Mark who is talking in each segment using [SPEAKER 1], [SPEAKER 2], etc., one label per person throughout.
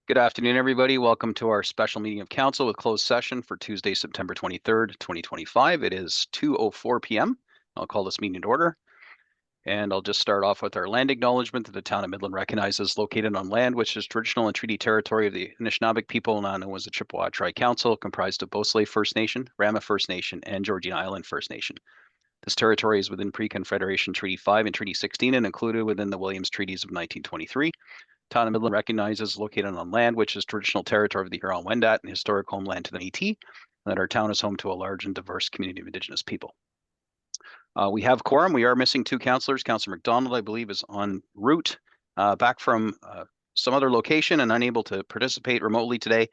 [SPEAKER 1] Good afternoon, everybody. Welcome to our special meeting of council with closed session for Tuesday, September 23rd, 2025. It is 2:04 p.m. I'll call this meeting to order. And I'll just start off with our land acknowledgement that the town of Midland recognizes located on land which is traditional and treaty territory of the Anishinaabe people, now known as the Chippewa Tri-Council, comprised of Beausoleil First Nation, Rama First Nation, and Georgian Island First Nation. This territory is within Pre-Confederation Treaty 5 and Treaty 16 and included within the Williams Treaties of 1923. Town of Midland recognizes located on land which is traditional territory of the Huron-Wendat and historic homeland to the Métis, and that our town is home to a large and diverse community of Indigenous people. We have quorum. We are missing two councillors. Councillor McDonald, I believe, is en route back from some other location and unable to participate remotely today.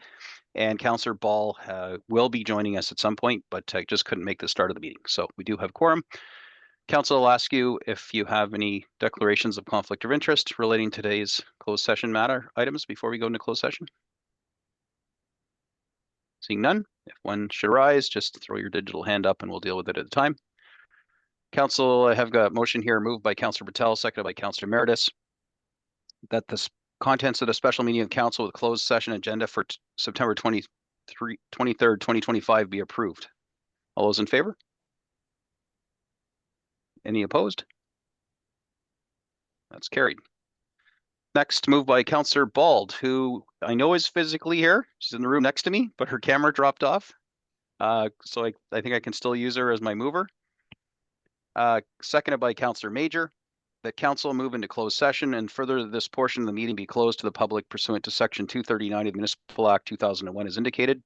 [SPEAKER 1] And Councillor Ball will be joining us at some point, but just couldn't make the start of the meeting. So we do have quorum. Council will ask you if you have any declarations of conflict of interest relating to today's closed session matter items before we go into closed session. Seeing none, if one should arise, just throw your digital hand up and we'll deal with it at a time. Council, I have got a motion here moved by Councillor Patel, seconded by Councillor Meredith, that the contents of the special meeting of council with closed session agenda for September 23rd, 2025 be approved. All those in favor? Any opposed? That's carried. Next, moved by Councillor Bald, who I know is physically here. She's in the room next to me, but her camera dropped off. So I think I can still use her as my mover. Seconded by Councillor Major, that council move into closed session and further this portion of the meeting be closed to the public pursuant to Section 239 of the Municipal Act 2001 as indicated.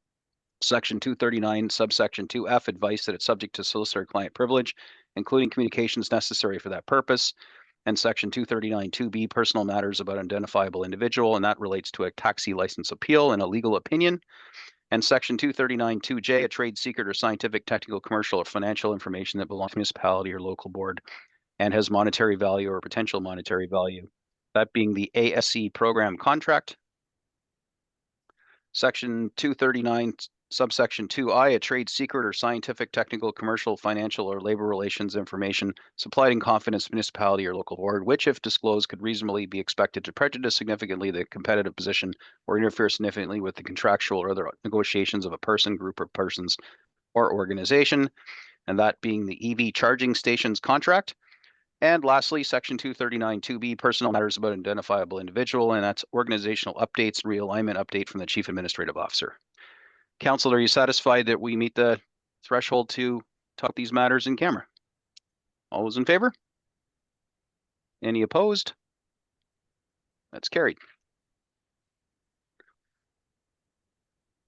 [SPEAKER 1] Section 239, subsection 2F, advice that it's subject to solicitor-client privilege, including communications necessary for that purpose. And Section 239 2B, personal matters about identifiable individual, and that relates to a taxi license appeal and a legal opinion. And Section 239 2J, a trade secret or scientific, technical, commercial, or financial information that belongs to municipality or local board and has monetary value or potential monetary value, that being the ASC program contract. Section 239 subsection 2I, a trade secret or scientific, technical, commercial, financial, or labor relations information supplied in confidence to municipality or local board, which, if disclosed, could reasonably be expected to prejudice significantly the competitive position or interfere significantly with the contractual or other negotiations of a person, group of persons, or organization, and that being the EV charging stations contract. And lastly, Section 239 2B, personal matters about identifiable individual, and that's organizational updates, realignment update from the Chief Administrative Officer. Council, are you satisfied that we meet the threshold to talk these matters in camera? All those in favor? Any opposed? That's carried.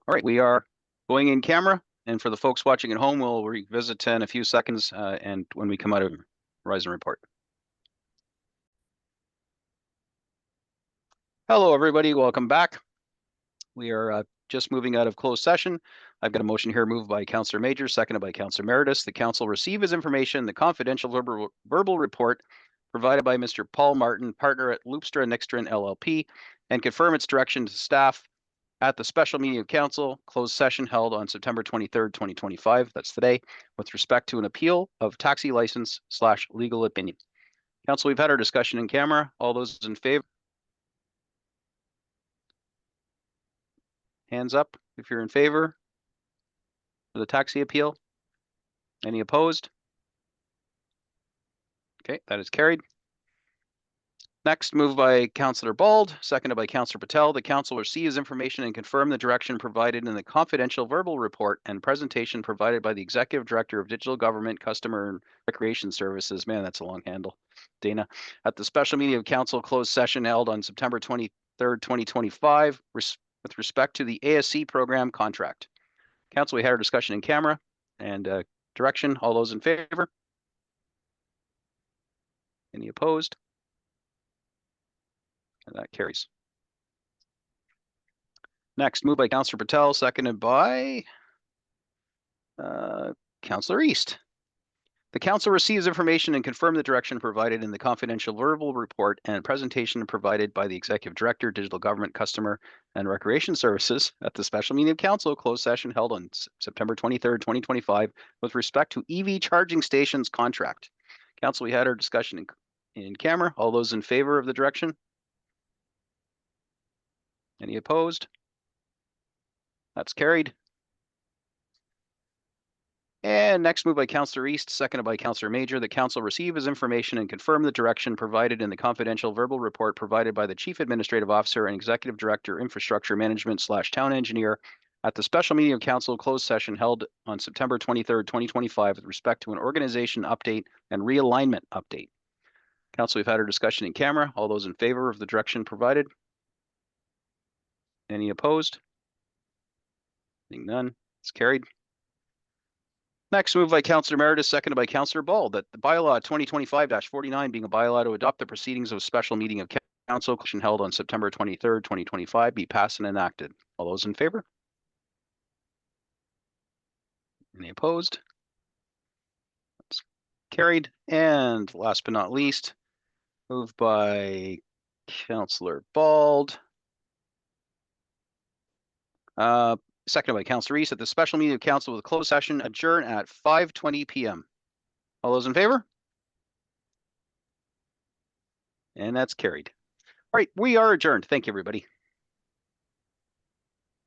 [SPEAKER 1] All right, we are going in camera, and for the folks watching at home, we'll revisit in a few seconds and when we come out of Horizon Report. Hello, everybody. Welcome back. We are just moving out of closed session. I've got a motion here moved by Councillor Major, seconded by Councillor Meredith. The council receive as information the confidential verbal report provided by Mr. Paul Martin, partner at Loopstra Nixtran LLP, and confirm its direction to staff at the special meeting of council, closed session held on September 23rd, 2025, that's today, with respect to an appeal of taxi license / legal opinion. Council, we've had our discussion in camera. All those in favor? Hands up if you're in favor of the taxi appeal. Any opposed? Okay, that is carried. Next, moved by Councillor Bald, seconded by Councillor Patel. The council receives information and confirm the direction provided in the confidential verbal report and presentation provided by the Executive Director of Digital Government, Customer and Recreation Services. Man, that's a long handle. Dana. At the special meeting of council closed session held on September 23rd, 2025, with respect to the ASC program contract. Council, we had our discussion in camera and direction. All those in favor? Any opposed? And that carries. Next, moved by Councillor Patel, seconded by Councillor East. The council receives information and confirm the direction provided in the confidential verbal report and presentation provided by the Executive Director, Digital Government, Customer and Recreation Services at the special meeting of council closed session held on September 23rd, 2025 with respect to EV charging stations contract. Council, we had our discussion in camera. All those in favor of the direction? Any opposed? That's carried. And next moved by Councillor East, seconded by Councillor Major, that council receive as information and confirm the direction provided in the confidential verbal report provided by the Chief Administrative Officer and Executive Director, Infrastructure Management / Town Engineer at the special meeting of council closed session held on September 23rd, 2025 with respect to an organization update and realignment update. Council, we've had our discussion in camera. All those in favor of the direction provided? Any opposed? Seeing none, it's carried. Next, moved by Councillor Emeritus, seconded by Councillor Ball, that the bylaw 2025-49 being a bylaw to adopt the proceedings of a special meeting of council held on September 23rd, 2025 be passed and enacted. All those in favor? Any opposed? That's carried. And last but not least, moved by Councillor Bald, seconded by Councillor East, that the special meeting of council with a closed session adjourn at 5:20 p.m. All those in favor? And that's carried. All right, we are adjourned. Thank you, everybody.